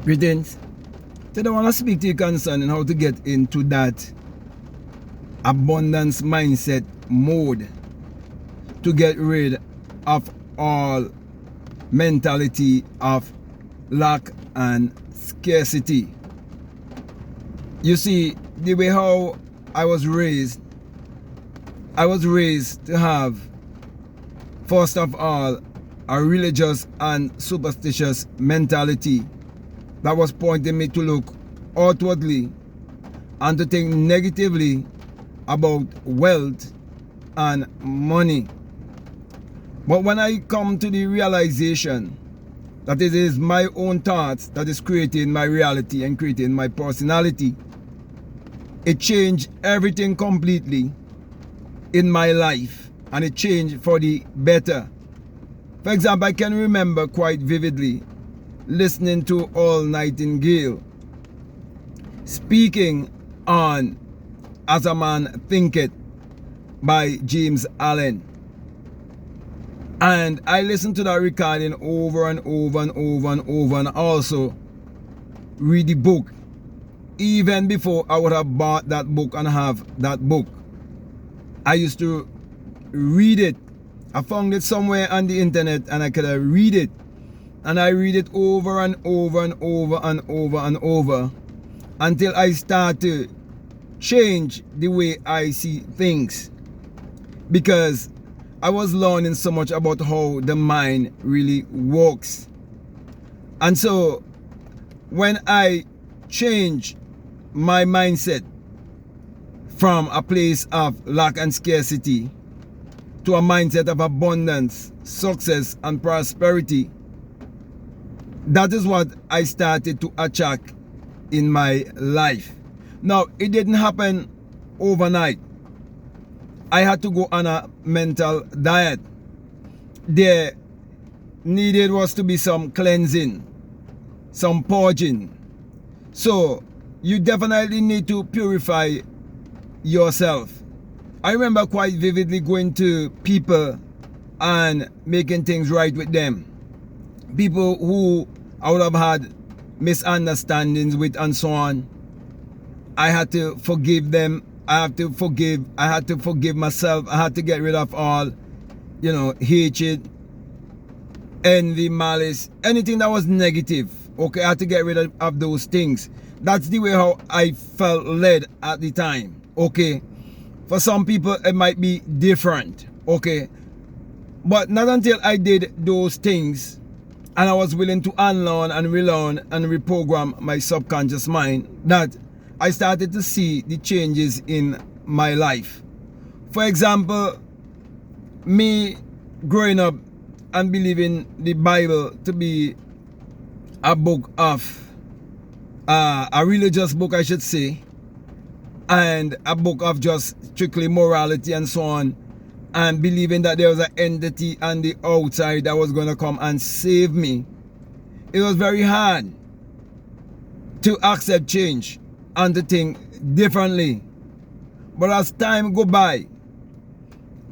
Greetings. Today I want to speak to you concerning how to get into that abundance mindset mode to get rid of all mentality of lack and scarcity. You see, the way how I was raised to have, first of all, a religious and superstitious mentality that was pointing me to look outwardly and to think negatively about wealth and money. But when I come to the realization that it is my own thoughts that is creating my reality and creating my personality, it changed everything completely in my life, and it changed for the better. For example, I can remember quite vividly listening to Nightingale speaking on As a Man Thinketh by James Allen. And I listened to that recording over and over and over and over, and also read the book even before I would have bought that book and have that book. I used to read it. I found it somewhere on the internet and I could read it. And I read it over and over and over and over and over until I start to change the way I see things, because I was learning so much about how the mind really works. And so when I change my mindset from a place of lack and scarcity to a mindset of abundance, success and prosperity, that is what I started to attract in my life. Now, it didn't happen overnight. I had to go on a mental diet. There needed was to be some cleansing, some purging. So you definitely need to purify yourself. I remember quite vividly going to people and making things right with them. People who I would have had misunderstandings with and so on. I had to forgive them. I had to forgive myself. I had to get rid of all, hatred, envy, malice, anything that was negative. Okay, I had to get rid of those things. That's the way how I felt led at the time. Okay, for some people it might be different. Okay, but not until I did those things and I was willing to unlearn and relearn and reprogram my subconscious mind that I started to see the changes in my life. For example, me growing up and believing the Bible to be a book of, a religious book I should say, and a book of just strictly morality and so on, and believing that there was an entity on the outside that was going to come and save me, it was very hard to accept change and to think differently. But as time go by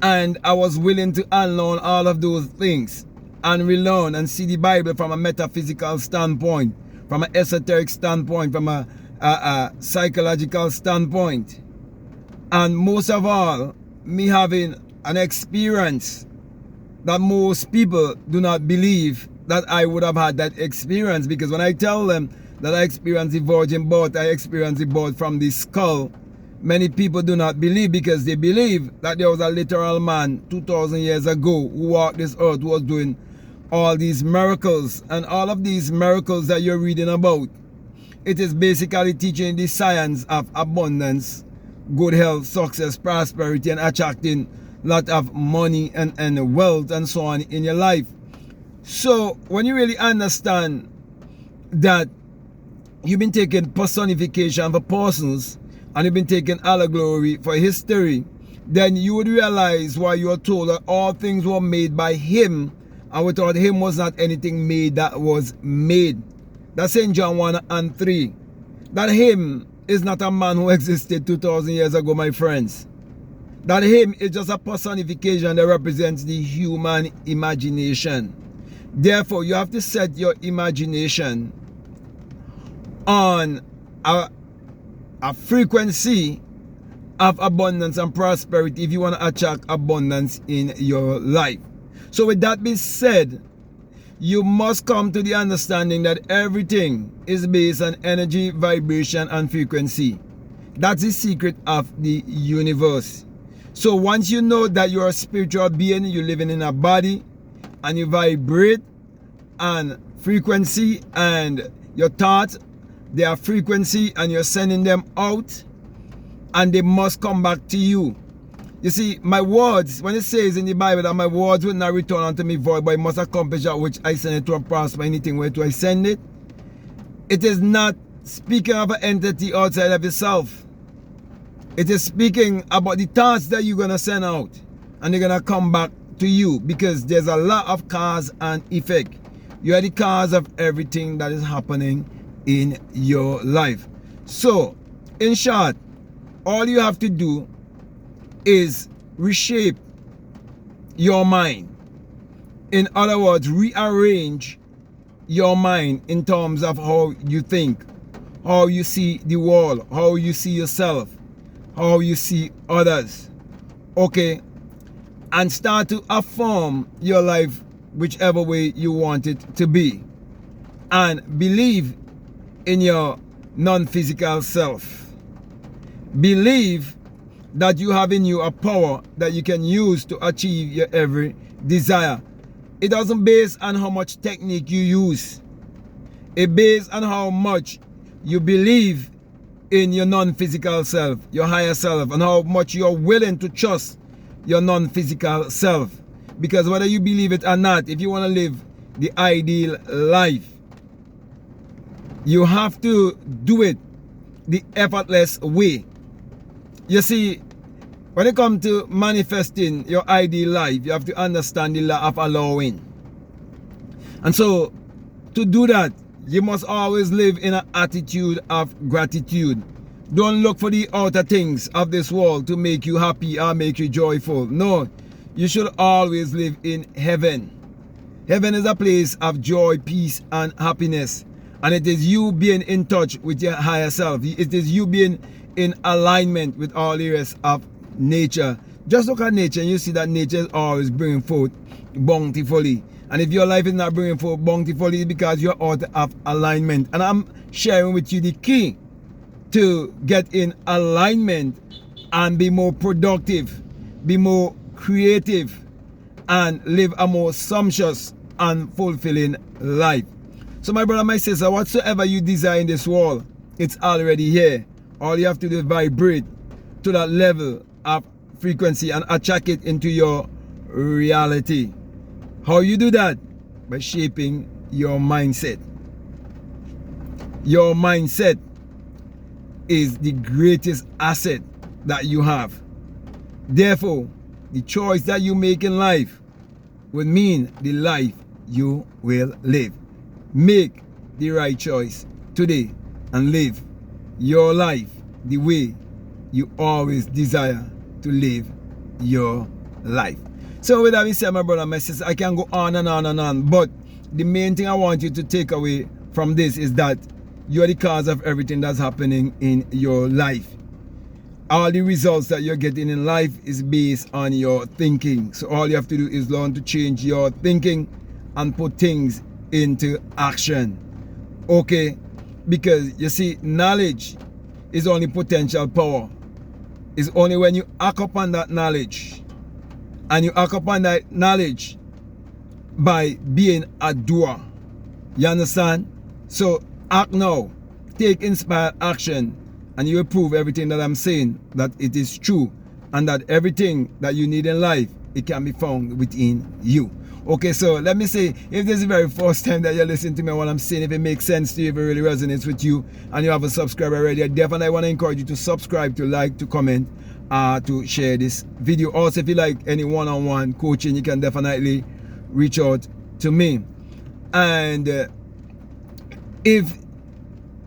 and I was willing to unlearn all of those things and relearn and see the Bible from a metaphysical standpoint, from an esoteric standpoint, from a psychological standpoint, and most of all, me having an experience that most people do not believe that I would have had that experience, because when I tell them that I experienced the virgin birth, I experienced the birth from the skull, many people do not believe, because they believe that there was a literal man 2,000 years ago who walked this earth, who was doing all these miracles. And all of these miracles that you're reading about, it is basically teaching the science of abundance, good health, success, prosperity, and attracting a lot of money and wealth and so on in your life. So when you really understand that you've been taking personification for persons and you've been taking allegory for history, then you would realize why you are told that all things were made by him, and without him was not anything made that was made. That's in John 1 and 3. That him is not a man who existed 2,000 years ago, my friends. That him is just a personification that represents the human imagination. Therefore, you have to set your imagination on a frequency of abundance and prosperity if you want to attract abundance in your life. So with that being said, you must come to the understanding that everything is based on energy, vibration, and frequency. That's the secret of the universe. So once you know that you're a spiritual being, you're living in a body, and you vibrate on frequency, and your thoughts, they are frequency, and you're sending them out, and they must come back to you. You see, my words, when it says in the Bible that my words will not return unto me void, but it must accomplish that which I send it to and prosper anything where to I send it. It is not speaking of an entity outside of yourself. It is speaking about the thoughts that you're going to send out, and they're going to come back to you, because there's a lot of cause and effect. You are the cause of everything that is happening in your life. So, in short, all you have to do is reshape your mind. In other words, rearrange your mind in terms of how you think, how you see the world, how you see yourself, how you see others. Okay? And start to affirm your life whichever way you want it to be. And believe in your non-physical self. Believe that you have in you a power that you can use to achieve your every desire. It doesn't base on how much technique you use. It based on how much you believe in your non-physical self, your higher self, and how much you're willing to trust your non-physical self. Because whether you believe it or not, if you want to live the ideal life, you have to do it the effortless way. You see, when it comes to manifesting your ideal life, you have to understand the law of allowing. And so, to do that, you must always live in an attitude of gratitude. Don't look for the outer things of this world to make you happy or make you joyful. No, you should always live in heaven. Heaven is a place of joy, peace, and happiness. And it is you being in touch with your higher self. It is you being in alignment with all the rest of nature. Just look at nature and you see that nature is always bringing forth bountifully. And if your life is not bringing forth bountifully, it's because you're out of alignment. And I'm sharing with you the key to get in alignment and be more productive, be more creative, and live a more sumptuous and fulfilling life. So my brother, my sister, whatsoever you desire in this world, it's already here. All you have to do is vibrate to that level of frequency and attract it into your reality. How you do that? By shaping your mindset. Your mindset is the greatest asset that you have. Therefore, the choice that you make in life will mean the life you will live. Make the right choice today and live your life the way you always desire to live your life. So with that being said, my brother and my sister, I can go on and on and on, but the main thing I want you to take away from this is that you're the cause of everything that's happening in your life. All the results that you're getting in life is based on your thinking. So all you have to do is learn to change your thinking and put things into action. Okay? Because you see, knowledge is only potential power. It's only when you act upon that knowledge, and you act upon that knowledge by being a doer. You understand? So act now. Take inspired action, and you will prove everything that I'm saying, that it is true, and that everything that you need in life, it can be found within you. Okay, so let me say, if this is the very first time that you're listening to me while I'm saying, if it makes sense to you, if it really resonates with you, and you have a subscriber already, I definitely want to encourage you to subscribe, to like, to comment, to share this video. Also, if you like any one-on-one coaching, you can definitely reach out to me. And if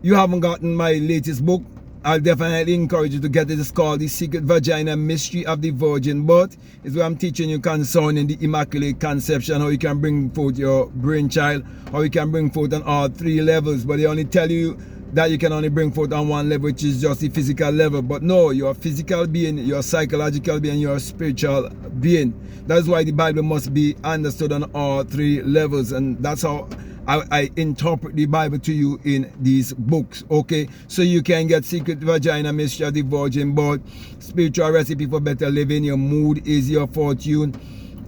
you haven't gotten my latest book, I'll definitely encourage you to get it. It's called The Secret Vagina Mystery of the Virgin Birth. It's where I'm teaching you concerning the Immaculate Conception, how you can bring forth your brainchild, how you can bring forth on all 3 levels. But they only tell you that you can only bring forth on one level, which is just the physical level. But no, you're a physical being, you're a psychological being, you're a spiritual being. That's why the Bible must be understood on all three levels, and that's how I interpret the Bible to you in these books. Okay, so you can get Secret Vagina, Mystery of the Virgin Birth, Spiritual Recipe for Better Living, Your Mood is Your Fortune,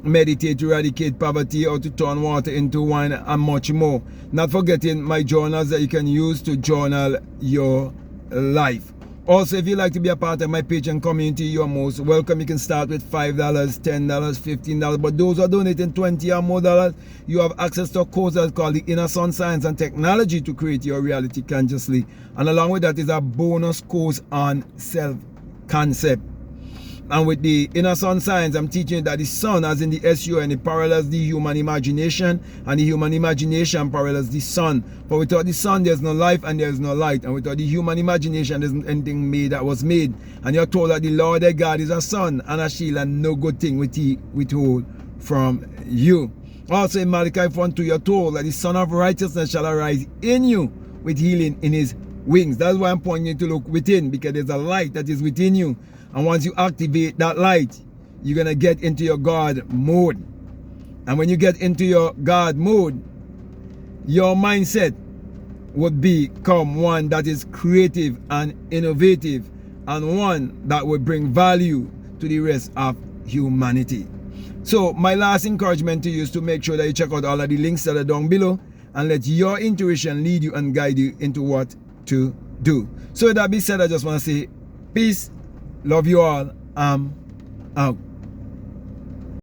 Meditate to Eradicate Poverty, How to Turn Water into Wine, and much more. Not forgetting my journals that you can use to journal your life. Also, if you'd like to be a part of my Patreon community, you're most welcome. You can start with $5, $10, $15. But those who are donating $20 or more dollars, you have access to a course that's called the Inner Sun Science and Technology to Create Your Reality Consciously. And along with that is a bonus course on self-concept. And with the Inner Sun Science, I'm teaching that the sun, as in the SUN, it parallels the human imagination, and the human imagination parallels the sun. But without the sun, there's no life and there's no light. And without the human imagination, there's anything made that was made. And you're told that the Lord thy God is a sun and a shield, and no good thing will he withhold from you. Also in Malachi 1:2, you're told that the Son of Righteousness shall arise in you with healing in his wings. That's why I'm pointing you to look within, because there's a light that is within you. And once you activate that light, you're going to get into your God mode. And when you get into your God mode, your mindset would become one that is creative and innovative, and one that will bring value to the rest of humanity. So my last encouragement to you is to make sure that you check out all of the links that are down below, and let your intuition lead you and guide you into what to do. So with that being said, I just want to say peace. Love you all. I'm out.